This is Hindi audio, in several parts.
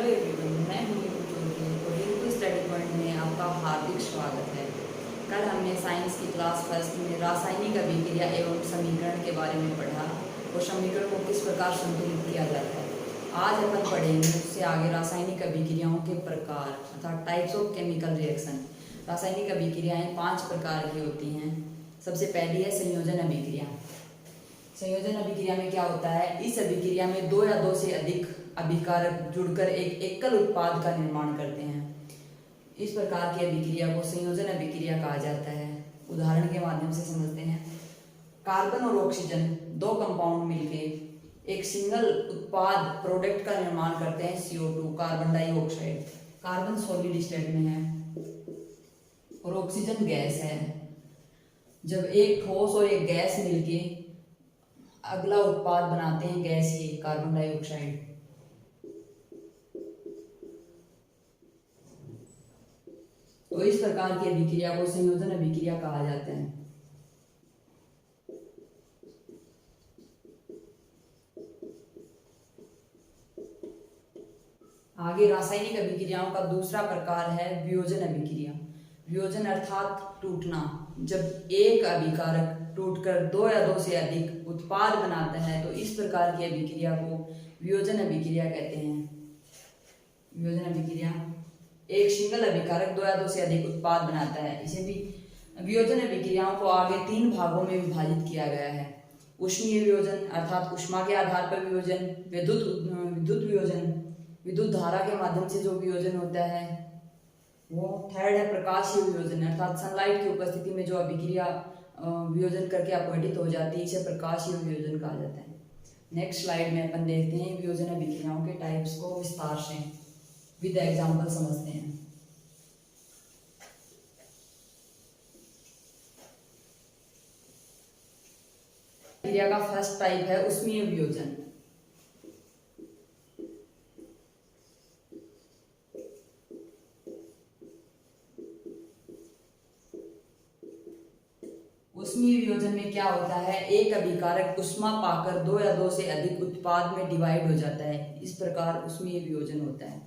एवरीवन, मैं हूँ चौधरी और हिंदू स्टडी पॉइंट में आपका हार्दिक स्वागत है। कल हमने साइंस की क्लास फर्स्ट में रासायनिक अभिक्रिया एवं समीकरण के बारे में पढ़ा और समीकरण को किस प्रकार संतुलित किया जाता है। आज अपन पढ़ेंगे उससे आगे रासायनिक अभिक्रियाओं के प्रकार अर्थात टाइप्स ऑफ केमिकल रिएक्शन। रासायनिक अभिक्रियाएँ 5 प्रकार की होती हैं। सबसे पहली है संयोजन अभिक्रिया। संयोजन अभिक्रिया में क्या होता है, इस अभिक्रिया में 2 या 2 से अधिक अभिकारक जुड़कर एक एकल उत्पाद का निर्माण करते हैं। इस प्रकार की अभिक्रिया को संयोजन अभिक्रिया कहा जाता है। उदाहरण के माध्यम से समझते हैं। कार्बन और ऑक्सीजन 2 कंपाउंड मिलकर एक सिंगल उत्पाद प्रोडक्ट का निर्माण करते हैं, CO2 carbon dioxide. Carbon solid state में है और ऑक्सीजन गैस है। जब एक ठोस और एक गैस मिलके अगला उत्पाद बनाते हैं गैसीय कार्बन डाइऑक्साइड। तो इस प्रकार की अभिक्रिया को संयोजन अभिक्रिया कहा जाता है। आगे रासायनिक अभिक्रियाओं का दूसरा प्रकार है वियोजन अभिक्रिया। वियोजन अर्थात टूटना। जब एक अभिकारक टूटकर 2 या 2 से अधिक उत्पाद बनाता है तो इस प्रकार की अभिक्रिया को वियोजन अभिक्रिया कहते हैं। वियोजन अभिक्रिया एक सिंगल अभिकारक 2 या 2 से अधिक उत्पाद बनाता है। इसे भी वियोजन अभिक्रियाओं को आगे 3 भागों में विभाजित किया गया है। उष्मीय वियोजन अर्थात ऊष्मा के आधार पर वियोजन, विद्युत वियोजन, विद्युत धारा के माध्यम से जो वियोजन होता है वो। थर्ड है प्रकाशीय वियोजन अर्थात सनलाइट की उपस्थिति में जो अभिक्रिया वियोजन करके अपघटित हो जाती है, इसे प्रकाशीय वियोजन कहा जाता है। नेक्स्ट स्लाइड में अपन देखते हैं वियोजन अभिक्रियाओं के टाइप्स को विस्तार से विद एग्जांपल समझते हैं। अभिक्रिया का फर्स्ट टाइप है उष्मीय वियोजन। उष्मीय वियोजन में क्या होता है, एक अभिकारक ऊष्मा पाकर 2 या 2 से अधिक उत्पाद में डिवाइड हो जाता है। इस प्रकार उष्मीय वियोजन होता है।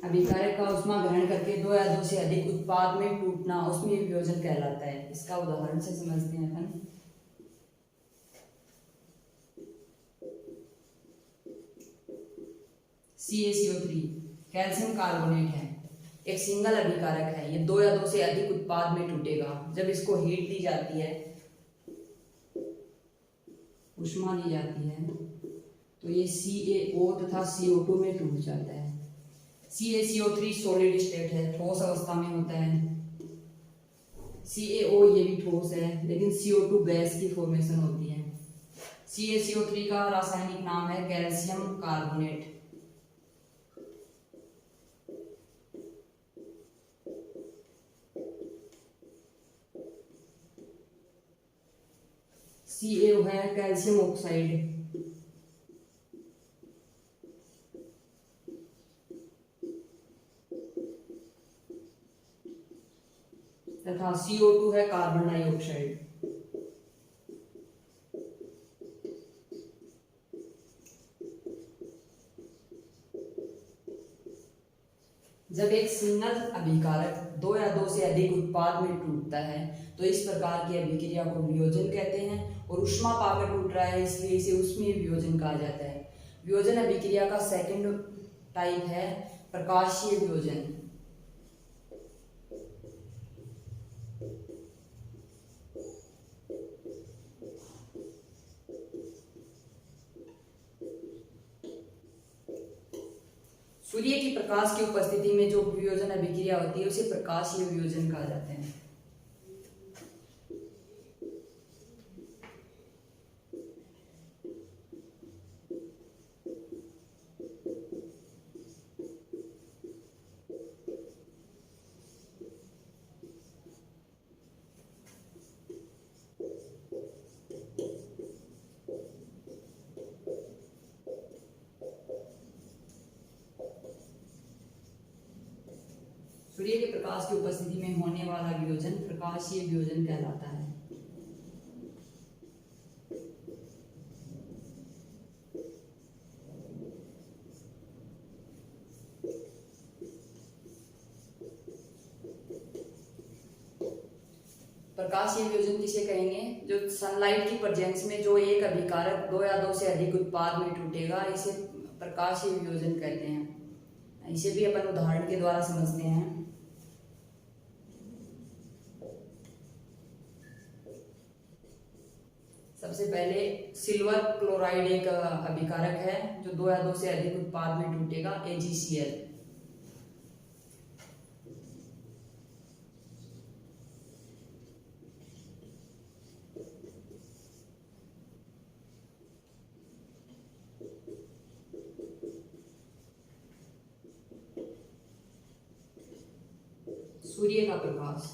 अभिकारक का ऊष्मा ग्रहण करके 2 या 2 से अधिक उत्पाद में टूटना उष्मीय वियोजन कहलाता है। इसका उदाहरण से समझते हैं अपन। CaCO3 कैल्शियम कार्बोनेट है, एक सिंगल अभिकारक है। ये 2 या 2 से अधिक उत्पाद में टूटेगा। जब इसको हीट दी जाती है, ऊष्मा दी जाती है, तो ये CaO तथा CO2 में टूट जाता है। CaCO3 सॉलिड स्टेट है, ठोस अवस्था में होता है। CaO ये भी ठोस है, लेकिन CO2 गैस की फॉर्मेशन होती है। CaCO3 का रासायनिक नाम है कैल्शियम कार्बोनेट। CaO है कैल्शियम ऑक्साइड। तथा CO2 है कार्बन डाइऑक्साइड। जब एक सिंगल अभिकारक 2 या 2 से अधिक उत्पाद में टूटता है तो इस प्रकार की अभिक्रिया को वियोजन कहते हैं। और ऊष्मा पाकर टूट रहा है, इसलिए इसे उष्मीय वियोजन कहा जाता है। वियोजन अभिक्रिया का सेकंड टाइप है प्रकाशीय वियोजन। सूर्य की प्रकाश की उपस्थिति में जो वियोजन अभिक्रिया होती है उसे प्रकाशीय वियोजन कहा जाता है। सूर्य के प्रकाश की उपस्थिति में होने वाला वियोजन प्रकाशीय वियोजन कहलाता है। प्रकाशीय वियोजन किसे कहेंगे? जो सनलाइट की प्रेजेंस में जो एक अभिकारक दो या दो से अधिक उत्पाद में टूटेगा, इसे प्रकाशीय वियोजन कहते हैं। इसे भी अपन उदाहरण के द्वारा समझते हैं। सबसे पहले सिल्वर क्लोराइड एक अभिकारक है जो दो या दो से अधिक उत्पाद में टूटेगा, AgCl। सूर्य का प्रकाश,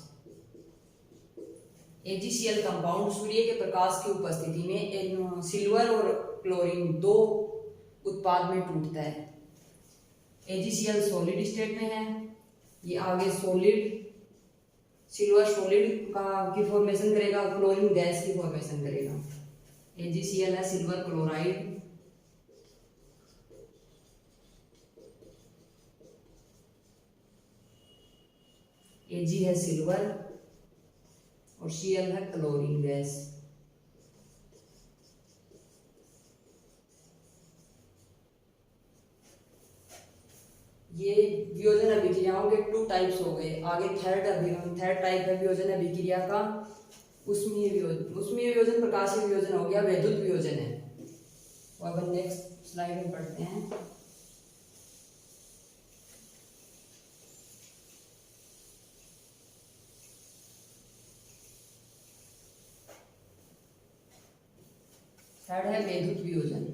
AgCl कंपाउंड सूर्य के प्रकाश की उपस्थिति में सिल्वर और क्लोरीन दो उत्पाद में टूटता है। AgCl सॉलिड स्टेट में है, ये आगे सिल्वर सॉलिड की फॉर्मेशन करेगा, क्लोरीन गैस की फॉर्मेशन करेगा। AgCl है सिल्वर क्लोराइड, Ag है सिल्वर और Cl है क्लोरीन गैस। ये वियोजन अभिक्रियाओं के 2 टाइप्स हो गए। आगे थर्ड टाइप है वियोजन अभिक्रिया का उष्मीय वियोजन। उष्मीय वियोजन प्रकाशीय वियोजन हो गया, वैद्युत वियोजन है। अब नेक्स्ट स्लाइड में पढ़ते हैं। थर्ड है वैद्युत वियोजन।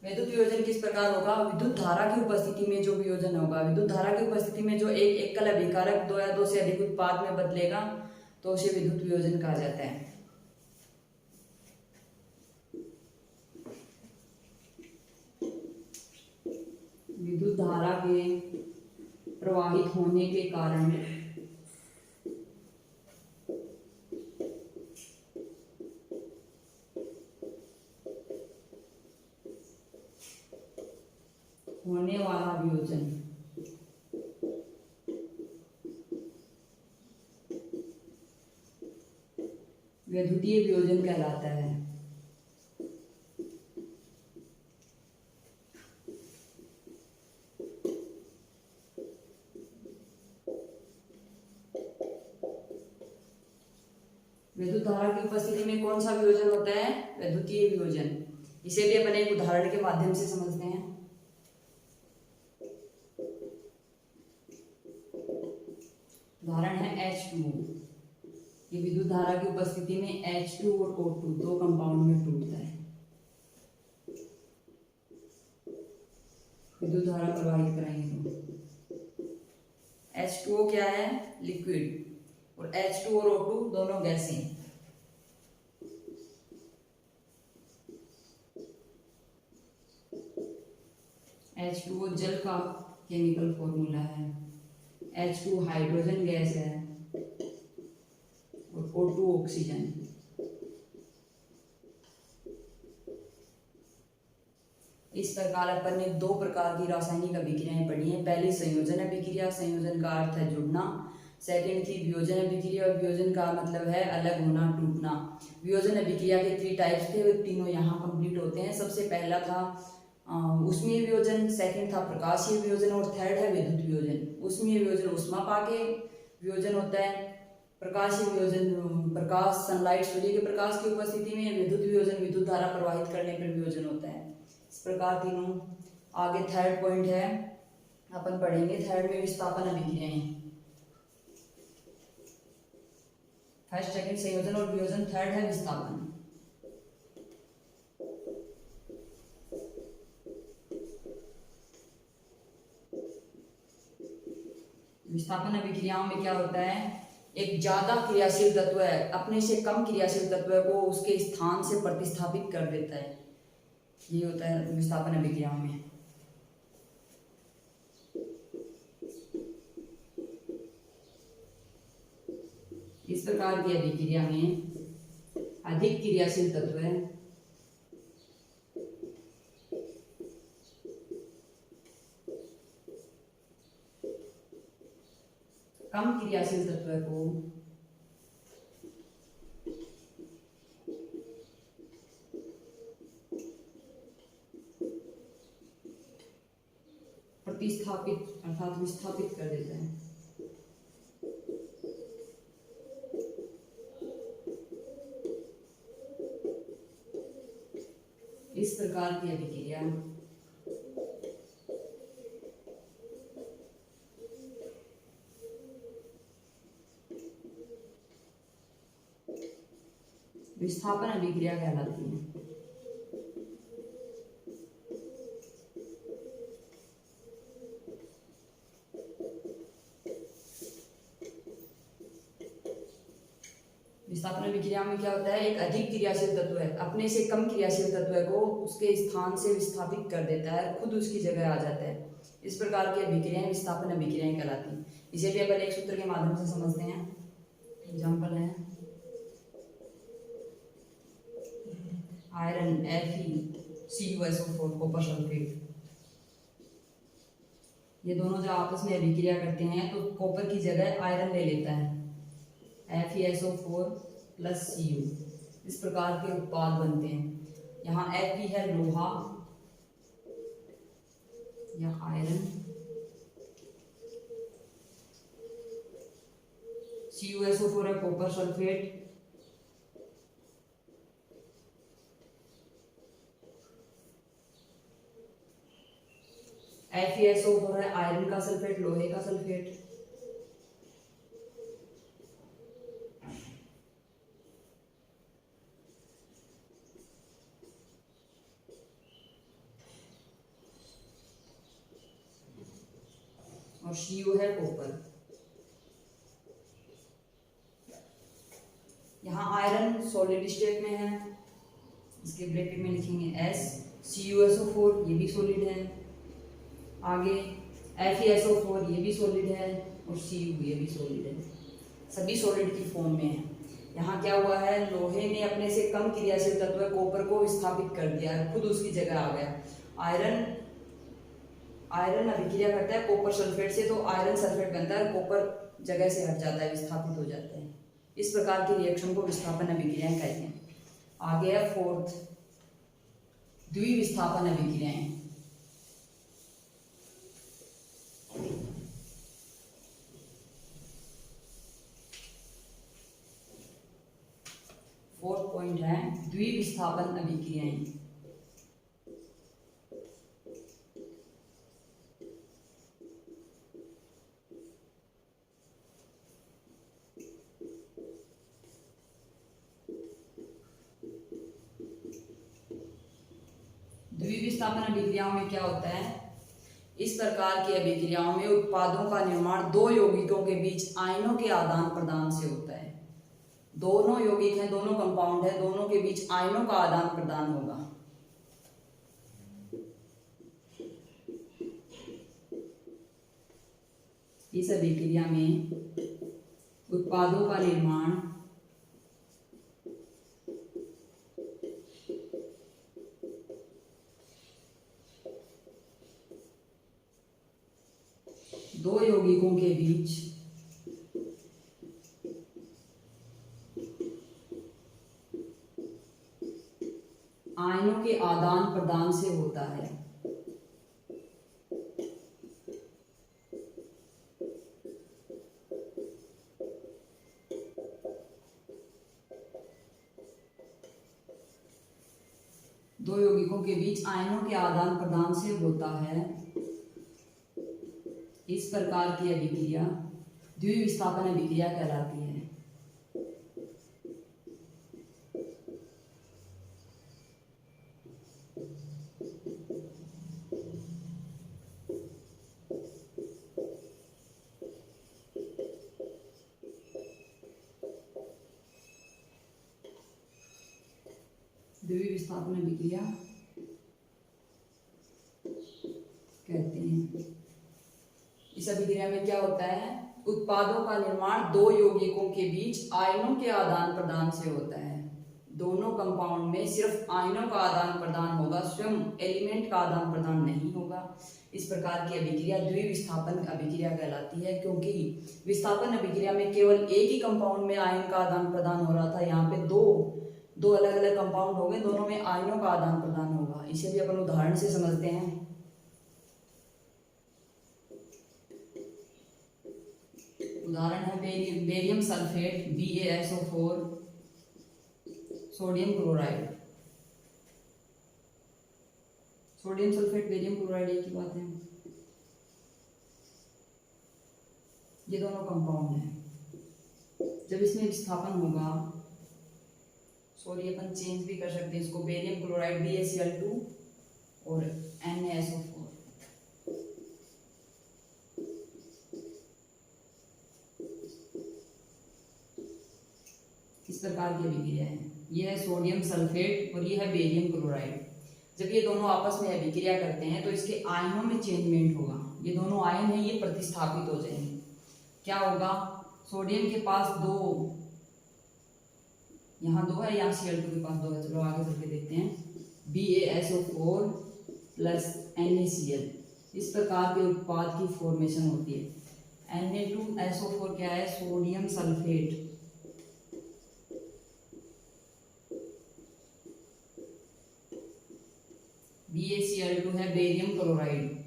वैद्युत वियोजन किस प्रकार होगा? विद्युत धारा की उपस्थिति में जो वियोजन होगा, विद्युत धारा की उपस्थिति में जो एक एकल अभिकारक दो या दो से अधिक उत्पाद में बदलेगा तो उसे विद्युत वियोजन कहा जाता है। विद्युत धारा के प्रवाहित होने के कारण होने वाला वियोजन वैद्युतीय वियोजन कहलाता है। विद्युत धारा की उपस्थिति में कौन सा वियोजन होता है? वैद्युतीय वियोजन। इसे भी अपन एक उदाहरण के माध्यम से समझते हैं। उदाहरण है H2O। ये विद्युत धारा की उपस्थिति में H2 और O2 दो कंपाउंड में टूटता है। विद्युत धारा प्रवाहित कराएंगे तो H2O क्या है? लिक्विड, और H2 और O2 दोनों गैसें। H2O जल का केमिकल फॉर्मूला है, H2 हाइड्रोजन गैस है और O2 ऑक्सीजन। इस प्रकार अपन ने दो प्रकार की रासायनिक अभिक्रियाएं पढ़ी हैं। पहली संयोजन अभिक्रिया, संयोजन का अर्थ है जुड़ना। सेकंड थी वियोजन अभिक्रिया, और वियोजन का मतलब है अलग होना, टूटना। वियोजन अभिक्रिया के 3 टाइप्स थे, वे तीनों यहाँ कंप्लीट होते हैं। सबसे पहला था उष्मीय वियोजन, सेकंड था प्रकाशीय वियोजन और थर्ड है विद्युत वियोजन। उष्मीय वियोजन उष्मा पाके वियोजन होता है। प्रकाशीय वियोजन प्रकाश, सनलाइट, सूर्य के प्रकाश की उपस्थिति में। विद्युत वियोजन विद्युत धारा प्रवाहित करने पर वियोजन होता है। इस प्रकार तीनों। आगे थर्ड पॉइंट है, अपन पढ़ेंगे थर्ड में विस्थापन अभिक्रियाएं। फर्स्ट सेकंड संयोजन और वियोजन, थर्ड है विस्थापन। विस्थापन अभिक्रियाओं में क्या होता है? एक ज्यादा क्रियाशील तत्व है अपने से कम क्रियाशील तत्व को उसके स्थान से प्रतिस्थापित कर देता है। ये होता है विस्थापन अभिक्रियाओं में। इस प्रकार की अभिक्रिया में अधिक क्रियाशील तत्व है कम क्रियाशील तत्व को प्रतिस्थापित अर्थात विस्थापित कर देता है। इस प्रकार की अभिक्रिया विस्थापन अभिक्रिया कहलाती है। विस्थापन अभिक्रिया में क्या होता है, एक अधिक क्रियाशील तत्व है अपने से कम क्रियाशील तत्व को उसके स्थान से विस्थापित कर देता है, खुद उसकी जगह आ जाता है। इस प्रकार की अभिक्रियाएं विस्थापन अभिक्रियाएं कहलाती हैं। इसे भी अपन एक सूत्र के माध्यम से समझते हैं। एग्जाम्पल है आयरन FeCuSO4 कॉपर सल्फेट। ये दोनों जब आपस में अभिक्रिया करते हैं तो कॉपर की जगह आयरन ले लेता है, FeSO4 + Cu। इस प्रकार के उत्पाद बनते हैं। यहाँ Fe है लोहा या आयरन, CuSO4 है कॉपर सल्फेट, FeSO4 है आयरन का सल्फेट, लोहे का सल्फेट। और Cu है कॉपर। यहाँ आयरन सॉलिड स्टेट में है, इसके ब्रैकेट में लिखेंगे S। CuSO4 ये भी सॉलिड है, आगे FeSO4 ये भी सॉलिड है और Cu ये भी सॉलिड है, सभी सॉलिड की फॉर्म में है। यहाँ क्या हुआ है, लोहे ने अपने से कम क्रियाशील तत्व कॉपर को विस्थापित कर दिया, खुद उसकी जगह आ गया। आयरन अभिक्रिया करता है कॉपर सल्फेट से तो आयरन सल्फेट बनता है, कॉपर जगह से हट जाता है, विस्थापित हो जाता है। इस प्रकार की रिएक्शन को विस्थापन अभिक्रियाएं कहते हैं। आगे है फोर्थ, द्विविस्थापन अभिक्रियाएं। फोर्थ पॉइंट है द्विविस्थापन अभिक्रियाएं। द्विविस्थापन अभिक्रियाओं में क्या होता है, इस प्रकार की अभिक्रियाओं में उत्पादों का निर्माण दो यौगिकों के बीच आयनों के आदान प्रदान से होता है। दोनों यौगिक हैं, दोनों कंपाउंड है, दोनों के बीच आयनों का आदान प्रदान होगा। इस अभिक्रिया में उत्पादों का निर्माण दो यौगिकों के बीच आयनों के आदान प्रदान से होता है। दो यौगिकों के बीच आयनों के आदान प्रदान से होता है। इस प्रकार की अभिक्रिया द्विविस्थापन अभिक्रिया कहलाती है। द्विविस्थापन अभिक्रिया कहते हैं। इस अभिक्रिया में क्या होता है, उत्पादों का निर्माण दो यौगिकों के बीच आयनों के आदान प्रदान से होता है। दोनों कंपाउंड में सिर्फ आयनों का आदान प्रदान होगा, स्वयं एलिमेंट का आदान प्रदान नहीं होगा। इस प्रकार की अभिक्रिया द्विविस्थापन अभिक्रिया कहलाती है, क्योंकि विस्थापन अभिक्रिया में केवल एक ही कंपाउंड में आयन का आदान प्रदान हो रहा था, यहाँ पे दो अलग अलग कंपाउंड हो गए, दोनों में आयनों का आदान प्रदान होगा। इसे भी अपन उदाहरण से समझते हैं। उदाहरण है barium sulphate BaSO4 sodium chloride. Sodium sulphate barium chloride एक ही बात है, ये दोनों कंपाउंड हैं। जब इसमें विस्थापन होगा, सॉरी अपन चेंज भी कर सकते हैं इसको, बेरियम क्लोराइड BaCl2 और NaSO4। इस प्रकार की अभिक्रिया है। यह है सोडियम सल्फेट और यह है बेरियम क्लोराइड। जब ये दोनों आपस में अभिक्रिया करते हैं तो इसके आयनों में चेंजमेंट होगा। ये दोनों आयन हैं, ये प्रतिस्थापित हो जाएंगे। क्या होगा, सोडियम के पास दो, यहाँ दो है, यहाँ Cl2 के पास दो है। चलो आगे चल के देखते हैं। BaSO4 प्लस NaCl, इस प्रकार के उत्पाद की फॉर्मेशन होती है। Na2SO4 क्या है, सोडियम सल्फेट। BaCl2 है बेरियम क्लोराइड।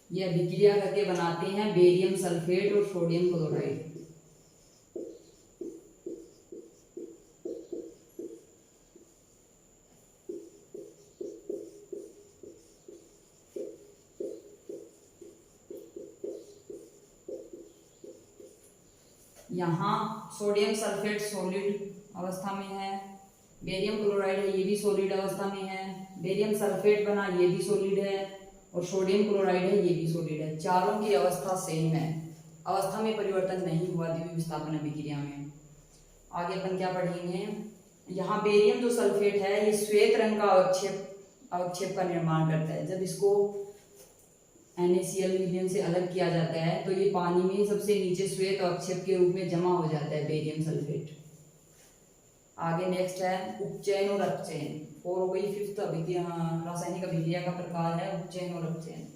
ये अभिक्रिया करके बनाते हैं बेरियम सल्फेट और सोडियम क्लोराइड। यहाँ सोडियम सल्फेट सॉलिड अवस्था में है, बेरियम क्लोराइड है, ये भी सॉलिड अवस्था में है। बेरियम सल्फेट बना, ये भी सॉलिड है, और सोडियम क्लोराइड है, ये भी सॉलिड है। चारों की अवस्था सेम है, अवस्था में परिवर्तन नहीं हुआ द्विविस्थापन अभिक्रिया में। आगे अपन क्या पढ़ेंगे, यहाँ बेरियम जो सल्फेट है ये श्वेत रंग का अवक्षेप का निर्माण करता है। जब इसको NaCl मीडियम से अलग किया जाता है तो ये पानी में सबसे नीचे श्वेत अवक्षेप के रूप में जमा हो जाता है बेरियम सल्फेट। आगे नेक्स्ट है उपचयन और अपचयन। 4 हो गई। 5th अभिक्रिया, रासायनिक अभिक्रिया का प्रकार है उपचयन और अपचयन।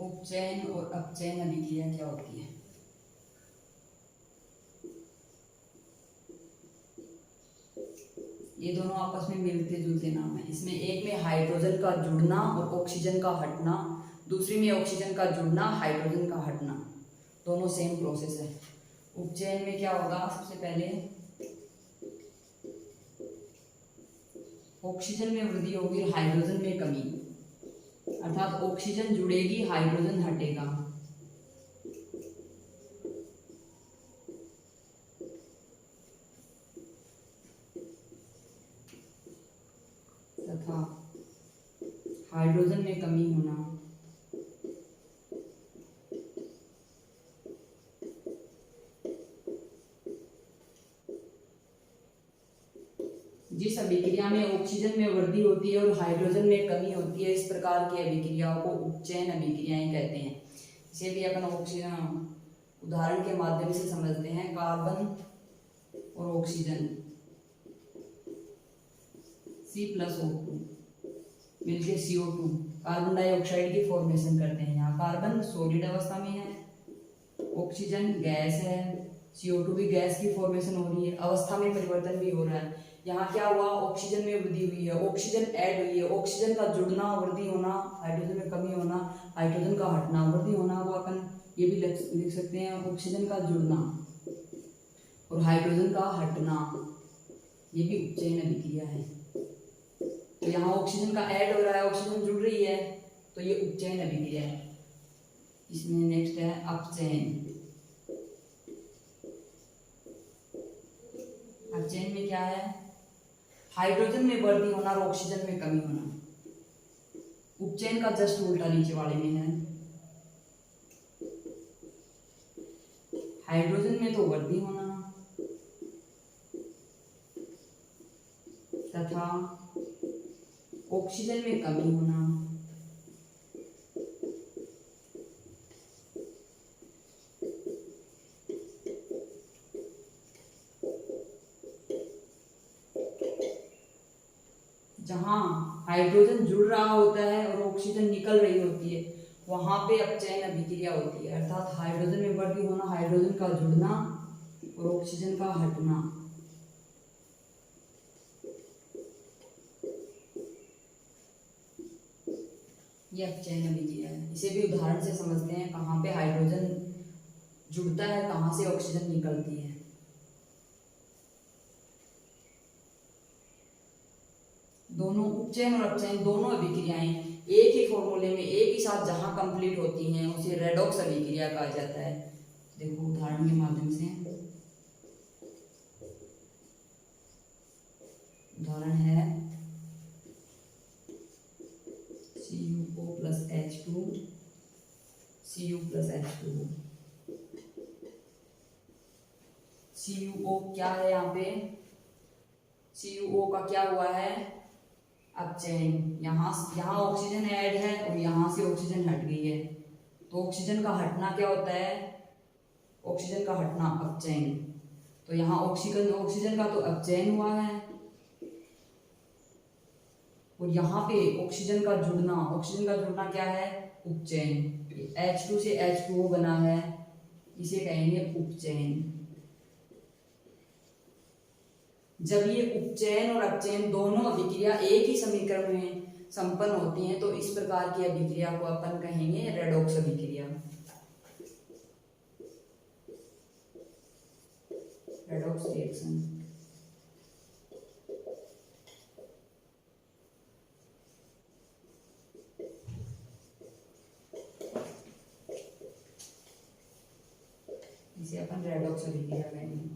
उपचयन और अपचयन अभिक्रिया क्या होती है। ये दोनों आपस में मिलते जुलते नाम है। इसमें एक में हाइड्रोजन का जुड़ना और ऑक्सीजन का हटना, दूसरी में ऑक्सीजन का जुड़ना हाइड्रोजन का हटना, दोनों सेम प्रोसेस है। उपचयन में क्या होगा, सबसे पहले ऑक्सीजन में वृद्धि होगी और हाइड्रोजन में कमी, अर्थात ऑक्सीजन जुड़ेगी, हाइड्रोजन हटेगा। तथा हाइड्रोजन में कमी होना। जिस अभिक्रिया में ऑक्सीजन में वृद्धि होती है और हाइड्रोजन में कमी होती है, इस प्रकार की अभिक्रियाओं को उपचयन अभिक्रियाएं कहते हैं। इसे भी अपन ऑक्सीजन उदाहरण के माध्यम से समझते हैं। कार्बन और ऑक्सीजन C+O2 मिलके CO2 कार्बन डाइऑक्साइड की फॉर्मेशन करते हैं। यहाँ कार्बन सॉलिड अवस्था में है, ऑक्सीजन गैस है, CO2 भी गैस की फॉर्मेशन हो रही है, अवस्था में परिवर्तन भी हो रहा है। यहाँ क्या हुआ, ऑक्सीजन में वृद्धि हुई है, ऑक्सीजन ऐड हुई है, ऑक्सीजन का जुड़ना वृद्धि होना, हाइड्रोजन में कमी होना, हाइड्रोजन का हटना वृद्धि होना, वो अपन ये भी लिख सकते हैं ऑक्सीजन का जुड़ना और हाइड्रोजन का हटना, ये भी उपचयन अभिक्रिया है। तो यहाँ ऑक्सीजन का ऐड हो रहा है, ऑक्सीजन जुड़ रही है, तो ये उपचयन अभिक्रिया है। इसमें नेक्स्ट है अपचयन। अपचयन में क्या है? हाइड्रोजन में वृद्धि होना और ऑक्सीजन में कमी होना। उपचयन का जस्ट उल्टा नीचे वाले में है। हाइड्रोजन में तो वृद्धि होना तथा ऑक्सीजन में कमी होना। जहां हाइड्रोजन जुड़ रहा होता है और ऑक्सीजन निकल रही होती है, वहां पे अपचयन अभिक्रिया होती है, अर्थात हाइड्रोजन में वृद्धि होना, हाइड्रोजन का जुड़ना और ऑक्सीजन का हटना। ये अपचयन अभिक्रिया है। इसे भी उदाहरण से समझते हैं, कहाँ पे हाइड्रोजन जुड़ता है, कहाँ से ऑक्सीजन निकलती है। दोनों उपचयन और अपचयन दोनों अभिक्रियाएं एक ही फॉर्मूले में एक ही साथ जहां कंप्लीट होती हैं उसे रेडॉक्स अभिक्रिया कहा जाता है। देखो उदाहरण के माध्यम से, उदाहरण है CuO plus H2 Cu plus H2O। CuO क्या है? यहाँ पे CuO का क्या हुआ है? अपचयन। यहाँ ऑक्सीजन ऐड है और यहाँ से ऑक्सीजन हट गई है, तो ऑक्सीजन का हटना क्या होता है? ऑक्सीजन का हटना अपचयन। तो यहाँ ऑक्सीजन का तो अपचयन हुआ है और यहाँ पे ऑक्सीजन का जुड़ना क्या है? उपचयन। H2 से H2O बना है, इसे कहेंगे उपचयन। जब ये उपचयन और अपचयन दोनों अभिक्रिया एक ही समीकरण में संपन्न होती हैं तो इस प्रकार की अभिक्रिया को अपन कहेंगे रेडॉक्स अभिक्रिया। Redox reaction. इसे अपन रेडॉक्स अभिक्रिया कहेंगे।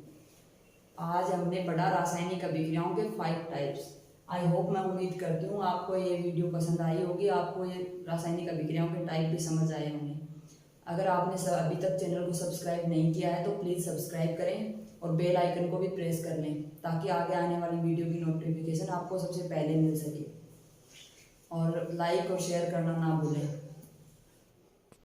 आज हमने पढ़ा रासायनिक अभिक्रियाओं के 5 टाइप्स। आई होप, मैं उम्मीद करती हूँ आपको ये वीडियो पसंद आई होगी, आपको ये रासायनिक अभिक्रियाओं के टाइप भी समझ आए होंगे। अगर आपने अभी तक चैनल को सब्सक्राइब नहीं किया है तो प्लीज़ सब्सक्राइब करें और बेल आइकन को भी प्रेस कर लें ताकि आगे आने वाली वीडियो की नोटिफिकेशन आपको सबसे पहले मिल सके। और लाइक और शेयर करना ना भूलें।